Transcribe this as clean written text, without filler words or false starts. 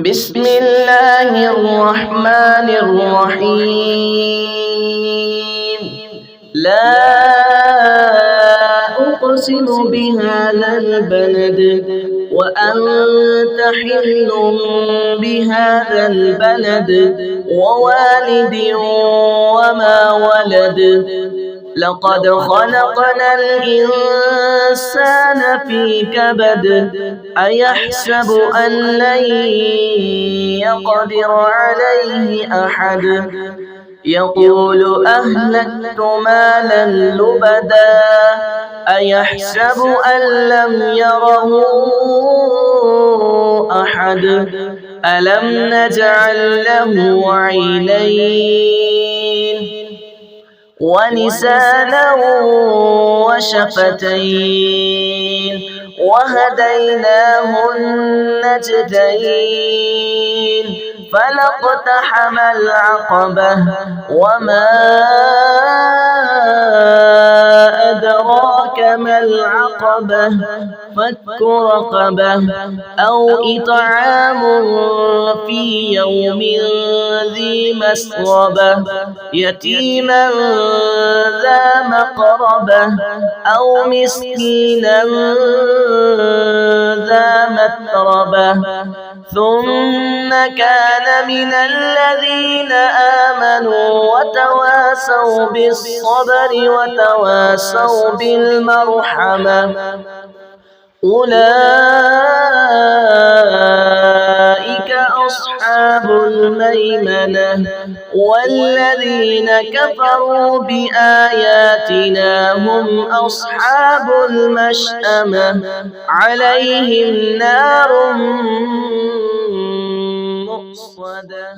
بسم الله الرحمن الرحيم. لا أقسم بهذا البلد وأنت حل بهذا البلد ووالد وما ولد. لقد خلقنا الإنسان في كبد. أيحسب أن لن يقدر عليه أحد. يقول أهلكت مالا لبدا. أيحسب أن لم يره أحد. ألم نجعل له عينين ولسانا وشفتين وهديناه النجدين. فلاقتحم العقبة وما أدراك ما العقبة. فك رقبة أو إطعام في يوم ذي مسغبة يتيما ذا مقربة أو مسكينا ذا متربة. ثم كان من الذين آمنوا وتواصوا بالصبر وتواصوا بالمرحمة. أولئك أصحاب الميمنة. والذين كفروا بآياتنا هم أصحاب المشأمة. عليهم نار مؤصدة.